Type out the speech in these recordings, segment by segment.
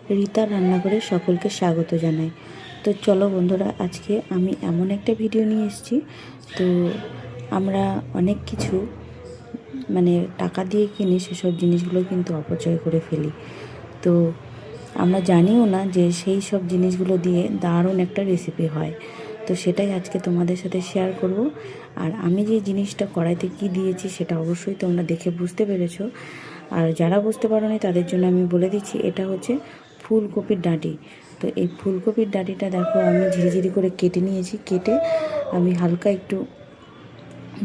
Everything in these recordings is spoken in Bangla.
রিতার রান্নাঘরে সকলকে স্বাগত জানাই। তো চলো বন্ধুরা, আজকে আমি এমন একটা ভিডিও নিয়ে এসেছি। তো আমরা অনেক কিছু টাকা দিয়ে কিনে সেসব জিনিসগুলো কিন্তু অপচয় করে ফেলি। তো আমরা জানিও না যে সেই সব জিনিসগুলো দিয়ে দারুণ একটা রেসিপি হয়। তো সেটাই আজকে তোমাদের সাথে শেয়ার করব। আর আমি যে জিনিসটা কড়াইতে কি দিয়েছি সেটা অবশ্যই তোমরা দেখে বুঝতে পেরেছো। আর যারা বুঝতে পারোনি তাদের জন্য আমি বলে দিচ্ছি, এটা হচ্ছে ফুলকপির ডাঁটি। তো এই ফুলকপির ডাঁটিটা দেখো আমি ঝিরিঝিরি করে কেটে নিয়েছি। কেটে আমি হালকা একটু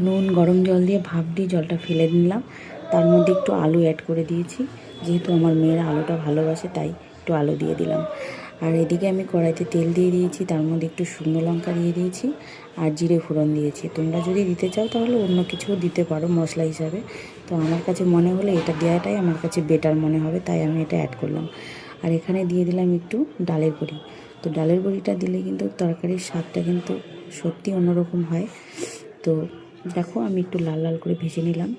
নুন গরম জল দিয়ে ভাপ দিয়ে জলটা ফেলে নিলাম। তার মধ্যে একটু আলু অ্যাড করে দিয়েছি, যেহেতু আমার মেয়েরা আলুটা ভালোবাসে তাই একটু আলু দিয়ে দিলাম। আর এদিকে আমি কড়াইতে তেল দিয়ে দিয়েছি, তার মধ্যে একটু শুকনো লঙ্কা দিয়ে দিয়েছি আর জিরে ফোড়ন দিয়েছি। তোমরা যদি দিতে চাও তাহলে অন্য কিছুও দিতে পারো মশলা হিসাবে। তো আমার কাছে মনে হলো এটা দেওয়াটাই আমার কাছে বেটার মনে হবে, তাই আমি এটা অ্যাড করলাম। আর এখানে দিয়ে দিলাম একটু ডালের বড়ি। তো ডালের বড়িটা দিলে কিন্তু তরকারির স্বাদটা কিন্তু সত্যি অন্যরকম হয়। তো দেখো আমি একটু লাল লাল করে ভেজে নিলাম।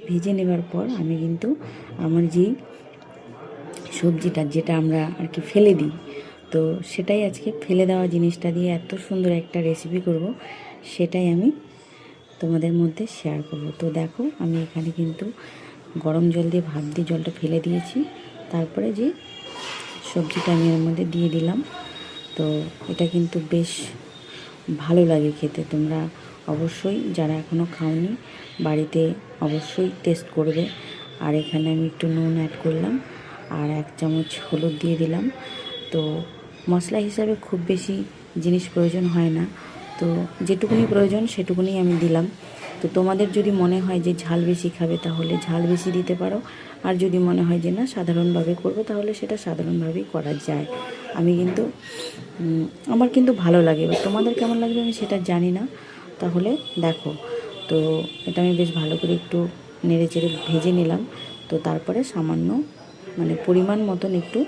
ভেজে নেবার পর আমি কিন্তু আমার যেই সবজিটা, যেটা আমরা আর কি ফেলে দিই, তো সেটাই আজকে ফেলে দেওয়া জিনিসটা দিয়ে এত সুন্দর একটা রেসিপি করব, সেটাই আমি তোমাদের মধ্যে শেয়ার করব। তো দেখো আমি এখানে কিন্তু গরম জল দিয়ে ভাপ দিয়ে জলটা ফেলে দিয়েছি। তারপরে যে সবজিটা আমি এর মধ্যে দিয়ে দিলাম। তো এটা কিন্তু বেশ ভালো লাগে খেতে। তোমরা অবশ্যই যারা এখনও খাওনি বাড়িতে অবশ্যই টেস্ট করবে। আর এখানে আমি একটু নুন অ্যাড করলাম আর 1 চামচ হলুদ দিয়ে দিলাম। তো মশলা হিসাবে খুব বেশি জিনিস প্রয়োজন হয় না, তো যেটুকুনি প্রয়োজন সেটুকুনি আমি দিলাম। তো তোমাদের যদি মনে হয় যে ঝাল বেশি খাবে তাহলে ঝাল বেশি দিতে পারো, আর যদি মনে হয় যে না সাধারণভাবে করবো তাহলে সেটা সাধারণভাবেই করা যায়। আমি কিন্তু আমার কিন্তু ভালো লাগে, এবার তোমাদের কেমন লাগবে আমি সেটা জানি না। তাহলে দেখো, তো এটা আমি বেশ ভালো করে একটু নেড়ে চেড়ে ভেজে নিলাম। তো তারপরে সামান্য পরিমাণ মতন একটু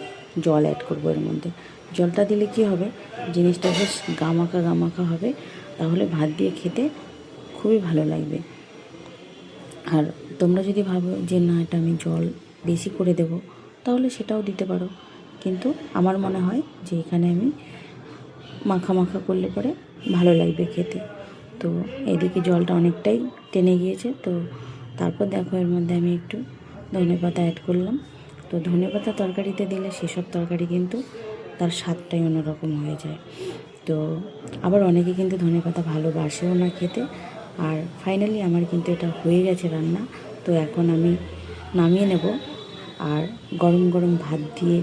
জল অ্যাড করবো এর মধ্যে। জলটা দিলে কি হবে, জিনিসটা বেশ গামাখা গামাখা হবে, তাহলে ভাত দিয়ে খেতে খুবই ভালো লাগবে। আর তোমরা যদি ভাবো যে না এটা আমি জল বেশি করে দেব, তাহলে সেটাও দিতে পারো। কিন্তু আমার মনে হয় যে এখানে আমি মাখা মাখা করলে পরে ভালো লাগবে খেতে। তো এদিকে জলটা অনেকটাই টেনে গিয়েছে। তো তারপর দেখো এর মধ্যে আমি একটু ধনেপাতা অ্যাড করলাম। তো ধনেপাতা তরকারিতে দিলে সেসব তরকারি কিন্তু তার স্বাদটাই অন্যরকম হয়ে যায়। তো আবার অনেকে কিন্তু ধনেপাতা ভালোবাসেও না খেতে। আর ফাইনালি আমার কিন্তু এটা হয়ে গেছে রান্না। তো এখন আমি নামিয়ে নেব। আর গরম গরম ভাত দিয়ে